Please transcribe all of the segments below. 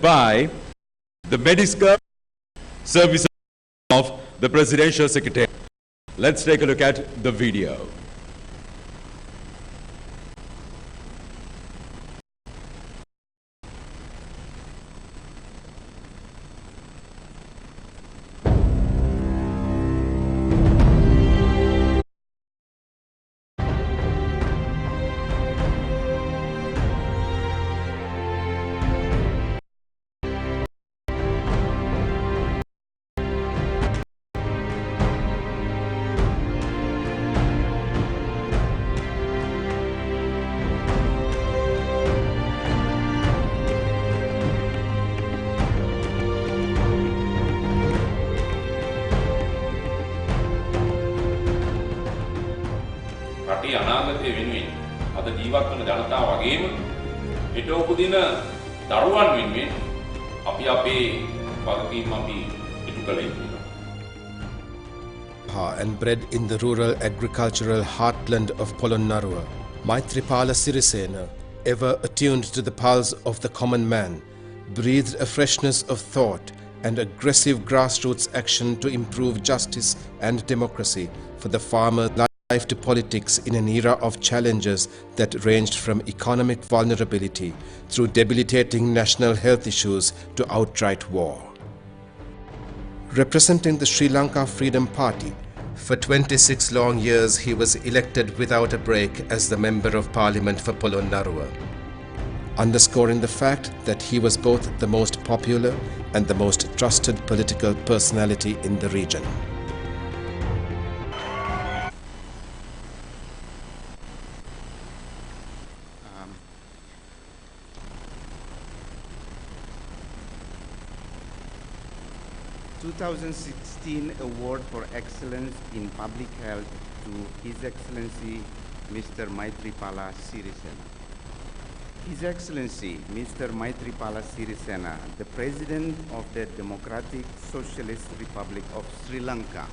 by the Medical Services of the Presidential Secretary. Let's take a look at the video. රටේ අනාගතය වෙනුවෙන් අද ජීවත් වන ජනතාව වගේම හෙට උපදින දරුවන් වෙනුවෙන් අපි අපේ වගකීම් අපි ඉටු කළ යුතුයි. And bred in the rural agricultural heartland of Polonnaruwa, Maithripala Sirisena, ever attuned to the pulse of the common man, breathed a freshness of thought and aggressive grassroots action to improve justice and democracy for the farmer. Life to politics in an era of challenges that ranged from economic vulnerability through debilitating national health issues to outright war. Representing the Sri Lanka Freedom Party, for 26 long years he was elected without a break as the Member of Parliament for Polonnaruwa, underscoring the fact that he was both the most popular and the most trusted political personality in the region. The 2016 Award for Excellence in Public Health to His Excellency Mr. Maithripala Sirisena. His Excellency Mr. Maithripala Sirisena, the President of the Democratic Socialist Republic of Sri Lanka,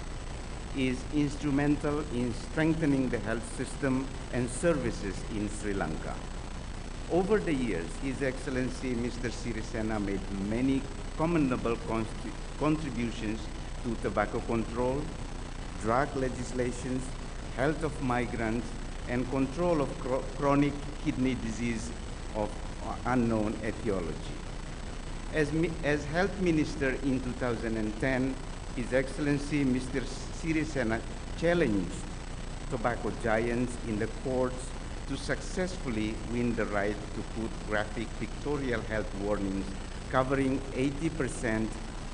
is instrumental in strengthening the health system and services in Sri Lanka. Over the years, His Excellency Mr. Sirisena made many commendable contributions to tobacco control, drug legislations, health of migrants, and control of chronic kidney disease of unknown etiology. As Health Minister in 2010, His Excellency Mr. Sirisena challenged tobacco giants in the courts to successfully win the right to put graphic pictorial health warnings covering 80%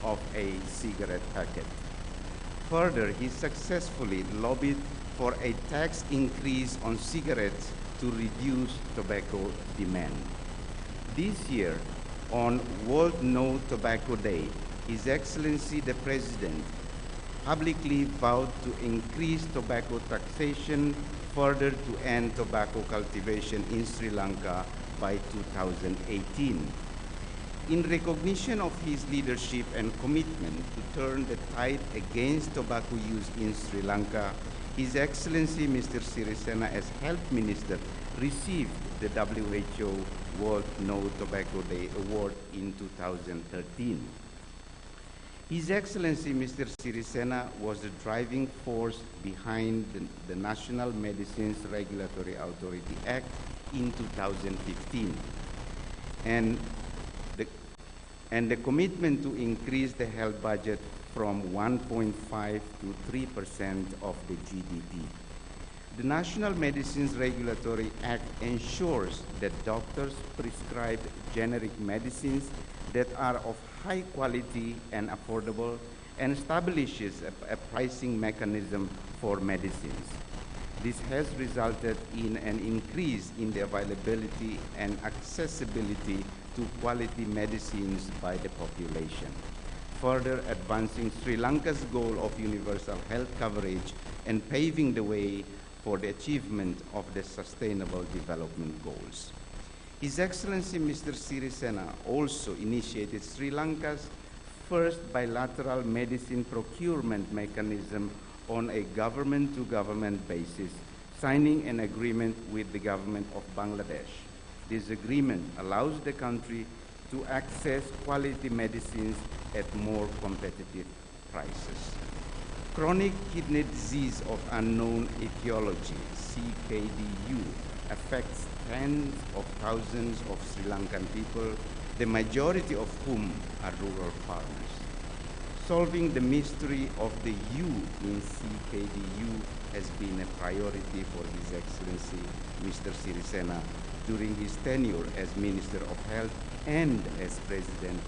of a cigarette packet. Further, he successfully lobbied for a tax increase on cigarettes to reduce tobacco demand. This year, on World No Tobacco Day, His Excellency the President publicly vowed to increase tobacco taxation further to end tobacco cultivation in Sri Lanka by 2018. In recognition of his leadership and commitment to turn the tide against tobacco use in Sri Lanka, His Excellency Mr. Sirisena as Health Minister received the WHO World No Tobacco Day Award in 2013. His Excellency Mr. Sirisena was the driving force behind the National Medicines Regulatory Authority Act in 2015. And the commitment to increase the health budget from 1.5 to 3% of the GDP. The National Medicines Regulatory Act ensures that doctors prescribe generic medicines that are of high quality and affordable, and establishes a pricing mechanism for medicines. This has resulted in an increase in the availability and accessibility to quality medicines by the population, further advancing Sri Lanka's goal of universal health coverage and paving the way for the achievement of the Sustainable Development Goals. His Excellency Mr. Sirisena also initiated Sri Lanka's first bilateral medicine procurement mechanism on a government-to-government basis, signing an agreement with the government of Bangladesh. This agreement allows the country to access quality medicines at more competitive prices. Chronic kidney disease of unknown etiology, CKDU, affects tens of thousands of Sri Lankan people, the majority of whom are rural farmers. Solving the mystery of the U in CKDU has been a priority for His Excellency Mr. Sirisena during his tenure as Minister of Health and as President.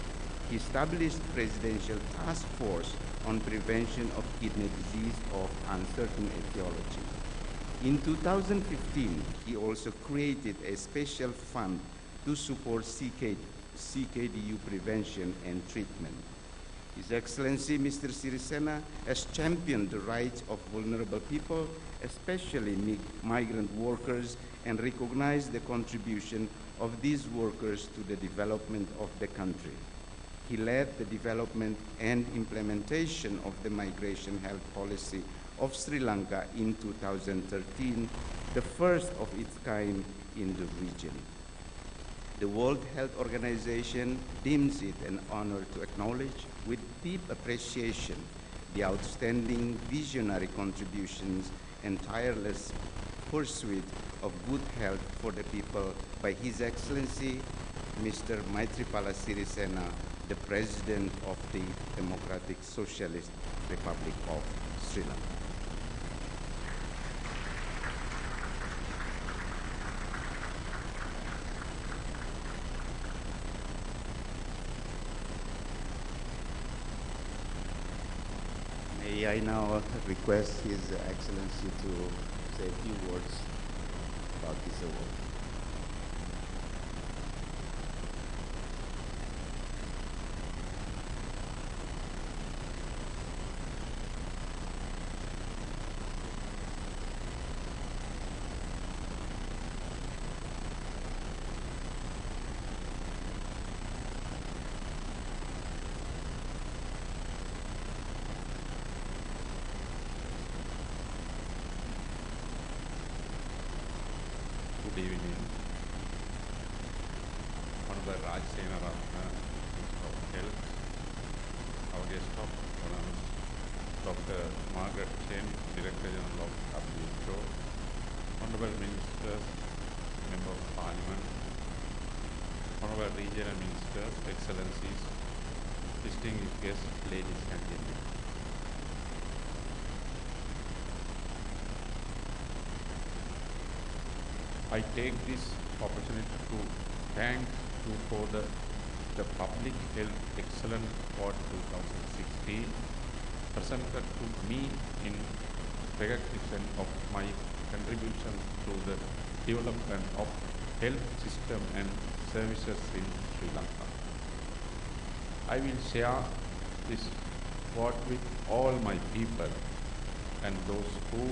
He established Presidential Task Force on Prevention of Kidney Disease of Uncertain Etiology. In 2015, he also created a special fund to support CKDU prevention and treatment. His Excellency Mr. Sirisena has championed the rights of vulnerable people, especially migrant workers, and recognized the contribution of these workers to the development of the country. He led the development and implementation of the migration health policy of Sri Lanka in 2013, the first of its kind in the region. The World Health Organization deems it an honor to acknowledge with deep appreciation the outstanding visionary contributions and tireless pursuit of good health for the people by His Excellency Mr. Maithripala Sirisena, the President of the Democratic Socialist Republic of Sri Lanka. May I now request His Excellency to say a few words about this award. Good evening. Honorable Raj Senaratna, Minister of Health, our guest of honor, Dr. Margaret Chen, Director General of WHO, Honorable Ministers, Member of Parliament, Honorable Regional Ministers, Excellencies, distinguished guests, ladies and gentlemen. I take this opportunity to thank you for the Public Health Excellence Award 2016 presented to me in recognition of my contribution to the development of health system and services in Sri Lanka. I will share this award with all my people and those who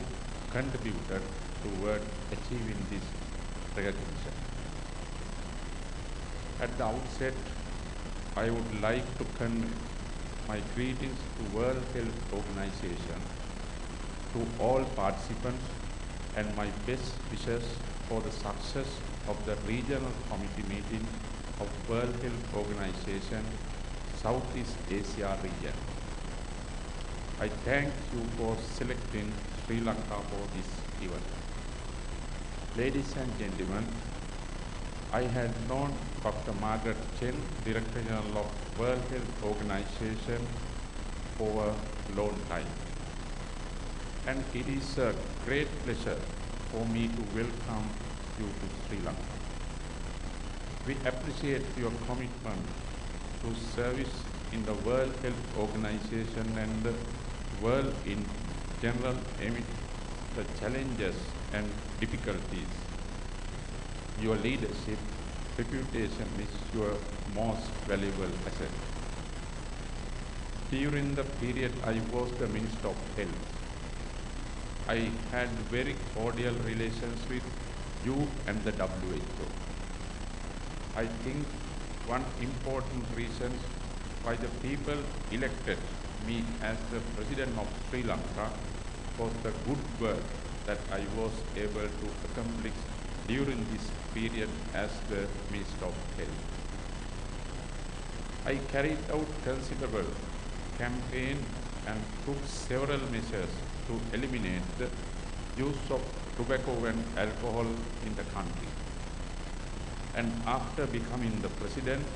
contributed toward achieving this recognition. At the outset, I would like to convey my greetings to World Health Organization, to all participants, and my best wishes for the success of the Regional Committee meeting of World Health Organization, Southeast Asia region. I thank you for selecting Sri Lanka for this event. Ladies and gentlemen, I had known Dr. Margaret Chen, Director General of World Health Organization, for a long time. And it is a great pleasure for me to welcome you to Sri Lanka. We appreciate your commitment to service in the World Health Organization and the world in general amid the challenges and difficulties. Your leadership, reputation is your most valuable asset. During the period I was the Minister of Health, I had very cordial relations with you and the WHO. I think one important reason why the people elected me as the President of Sri Lanka was the good work that I was able to accomplish during this period as the Minister of Health. I carried out considerable campaign and took several measures to eliminate the use of tobacco and alcohol in the country. And after becoming the president,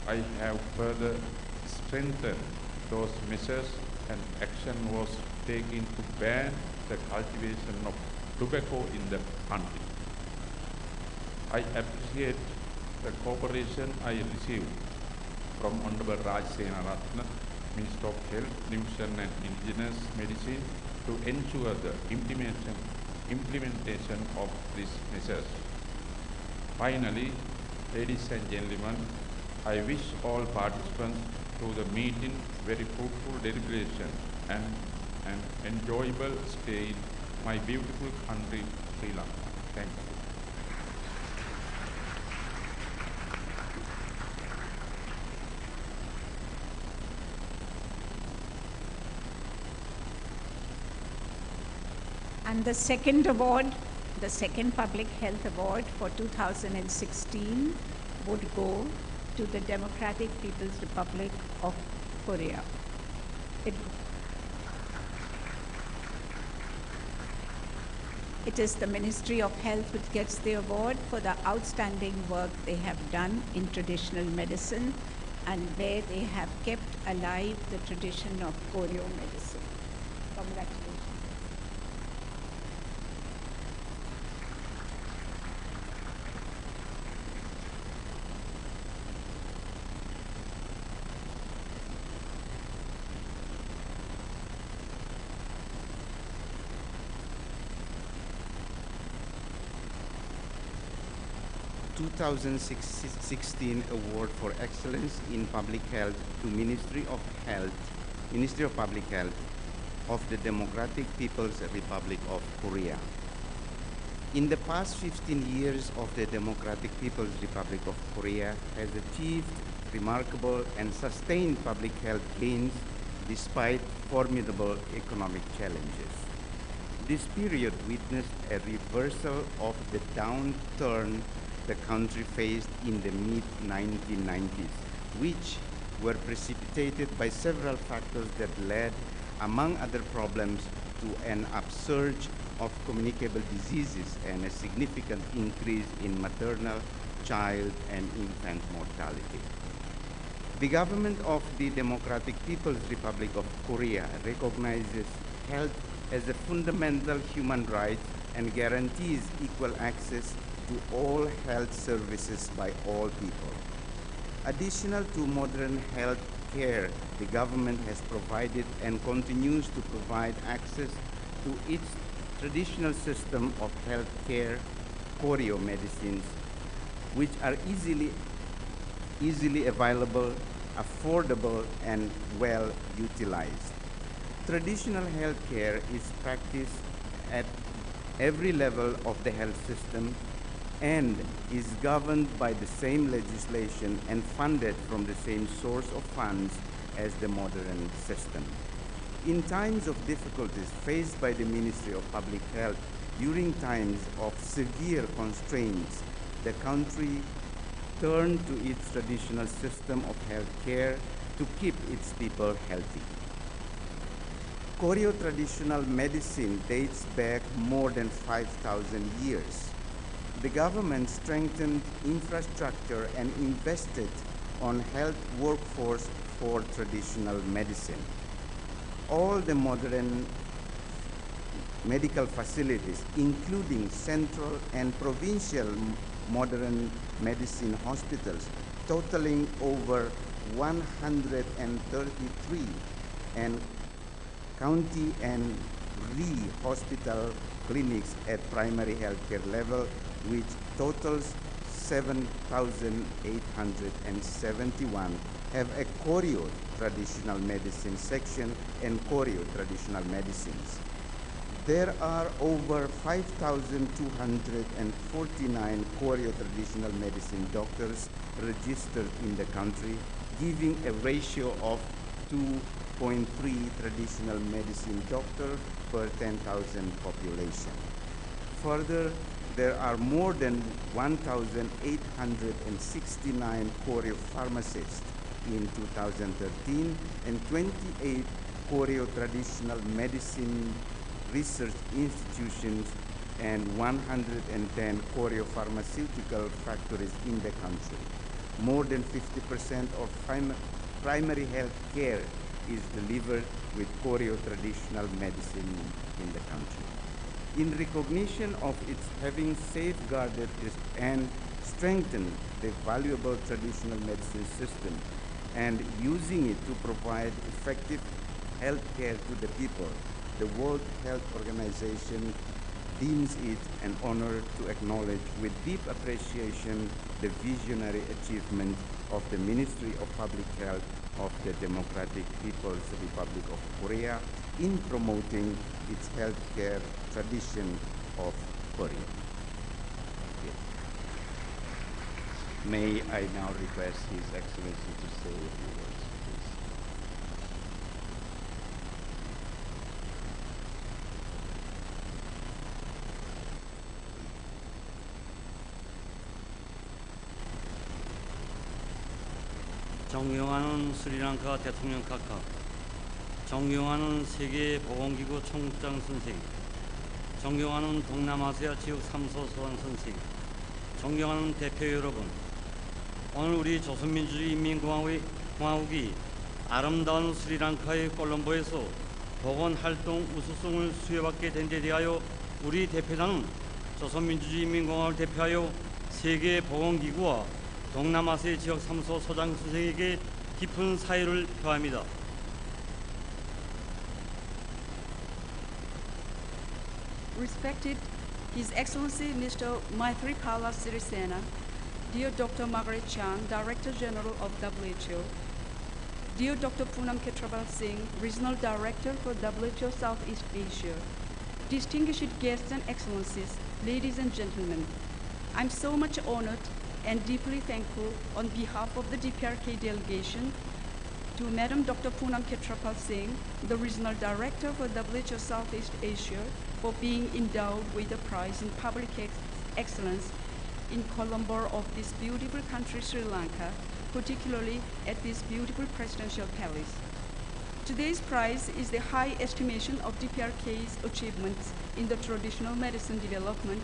I have further strengthened those measures, and action was taken to ban the cultivation of tobacco in the country. I appreciate the cooperation I received from Honorable Raj Senaratne, Minister of Health, Nutrition and Indigenous Medicine, to ensure the implementation of these measures. Finally, ladies and gentlemen, I wish all participants to the meeting very fruitful deliberation and an enjoyable stay in my beautiful country, Sri Lanka. Thank you. And the second award, the second Public Health Award for 2016 would go to the Democratic People's Republic of Korea. It is the Ministry of Health which gets the award for the outstanding work they have done in traditional medicine and where they have kept alive the tradition of Koryo medicine. Congratulations. 2016 Award for Excellence in Public Health to Ministry of Public Health of the Democratic People's Republic of Korea. In the past 15 years of the Democratic People's Republic of Korea has achieved remarkable and sustained public health gains despite formidable economic challenges. This period witnessed a reversal of the downturn the country faced in the mid-1990s, which were precipitated by several factors that led, among other problems, to an upsurge of communicable diseases and a significant increase in maternal, child, and infant mortality. The government of the Democratic People's Republic of Korea recognizes health as a fundamental human right and guarantees equal access to all health services by all people. Additional to modern health care, the government has provided and continues to provide access to its traditional system of health care, Koryo medicines, which are easily available, affordable, and well utilized. Traditional health care is practiced at every level of the health system and is governed by the same legislation and funded from the same source of funds as the modern system. In times of difficulties faced by the Ministry of Public Health during times of severe constraints, the country turned to its traditional system of health care to keep its people healthy. Koryo traditional medicine dates back more than 5,000 years. The government strengthened infrastructure and invested on health workforce for traditional medicine. All the modern medical facilities, including central and provincial modern medicine hospitals, totaling over 133, and county and hospital clinics at primary healthcare level, which totals 7,871, have a Koryo traditional medicine section and Koryo traditional medicines. There are over 5,249 Koryo traditional medicine doctors registered in the country, giving a ratio of 2.3 traditional medicine doctor per 10,000 population. Further, there are more than 1,869 Koryo pharmacists in 2013 and 28 Koryo traditional medicine research institutions and 110 Koryo pharmaceutical factories in the country. More than 50% of primary health care is delivered with Koryo traditional medicine in the country. In recognition of its having safeguarded and strengthened the valuable traditional medicine system and using it to provide effective health care to the people, the World Health Organization deems it an honor to acknowledge with deep appreciation the visionary achievement of the Ministry of Public Health of the Democratic People's Republic of Korea in promoting its healthcare tradition of Korea. May I now request His Excellency to say a few words, please. 존경하는 스리랑카 대통령 카카, 존경하는 세계보건기구 총장 선생, 존경하는 동남아시아 지역 3소 소장 선생, 존경하는 대표 여러분, 오늘 우리 조선민주주의인민공화국이 아름다운 스리랑카의 콜롬보에서 보건활동 우수성을 수여받게 된 데 대하여 우리 대표단은 조선민주주의인민공화국을 대표하여 세계보건기구와 동남아시아 지역 3소 소장 선생에게 깊은 사의를 표합니다. Respected His Excellency Mr. Maithripala Sirisena, dear Dr. Margaret Chan, Director General of WHO, dear Dr. Poonam Khetrapal Singh, Regional Director for WHO Southeast Asia, distinguished guests and excellencies, ladies and gentlemen, I'm so much honored and deeply thankful on behalf of the DPRK delegation to Madam Dr. Poonam Khetrapal Singh, the Regional Director for WHO Southeast Asia, for being endowed with a prize in public excellence in Colombo of this beautiful country, Sri Lanka, particularly at this beautiful presidential palace. Today's prize is the high estimation of DPRK's achievements in the traditional medicine development,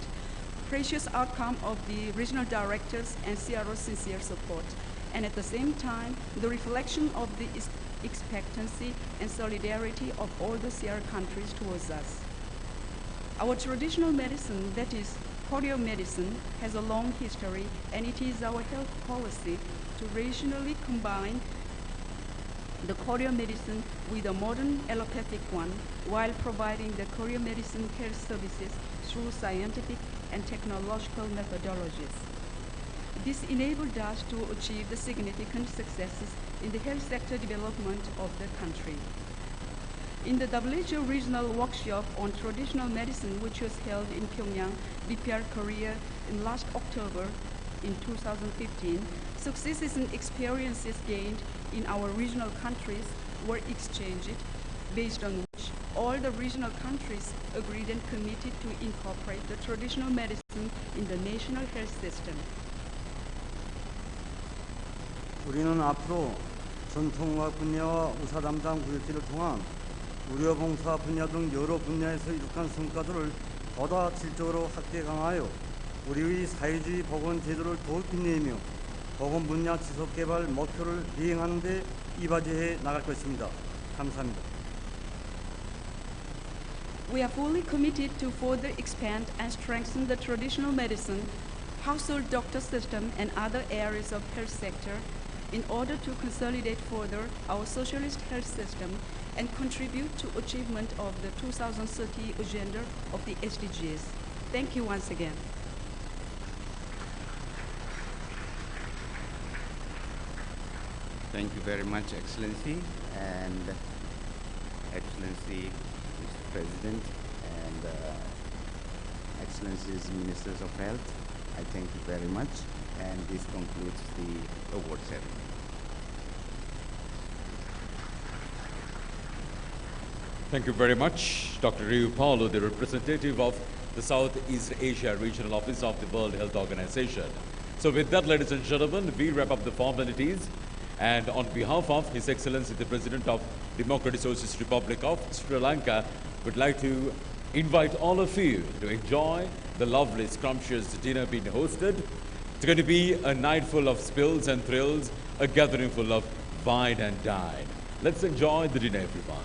precious outcome of the regional directors and CRO's sincere support, and at the same time, the reflection of the expectancy and solidarity of all the CR countries towards us. Our traditional medicine, that is, Koryo medicine, has a long history, and it is our health policy to rationally combine the Koryo medicine with a modern allopathic one while providing the Koryo medicine care services through scientific and technological methodologies. This enabled us to achieve the significant successes in the health sector development of the country. In the WHO regional workshop on traditional medicine, which was held in Pyongyang, DPR, Korea, in last October in 2015, successes and experiences gained in our regional countries were exchanged, based on which all the regional countries agreed and committed to incorporate the traditional medicine in the national health system. 우리는 앞으로 전통의학 분야와 의사 담당 구역지를 통한 의료봉사 분야 등 여러 분야에서 이룩한 성과들을 보다 질적으로 확대 강화하여 우리의 사회주의 보건 제도를 더욱 빛내며 보건 분야 지속 개발 목표를 이행하는 데 이바지해 나갈 것입니다. 감사합니다. We are fully committed to further expand and strengthen the traditional medicine, household doctor system, and other areas of health sector in order to consolidate further our socialist health system and contribute to achievement of the 2030 agenda of the SDGs. Thank you once again. Thank you very much, Excellency, and Excellency, Mr. President, and Excellencies, Ministers of Health. I thank you very much, and this concludes the award ceremony. Thank you very much, Dr. Repoter, the representative of the Southeast Asia Regional Office of the World Health Organization. So with that, ladies and gentlemen, we wrap up the formalities And on behalf of His Excellency the President of Democratic Socialist Republic of Sri Lanka, would like to invite all of you to enjoy the lovely, scrumptious dinner being hosted. It's going to be a night full of spills and thrills, a gathering full of wine and dine. Let's enjoy the dinner, everyone.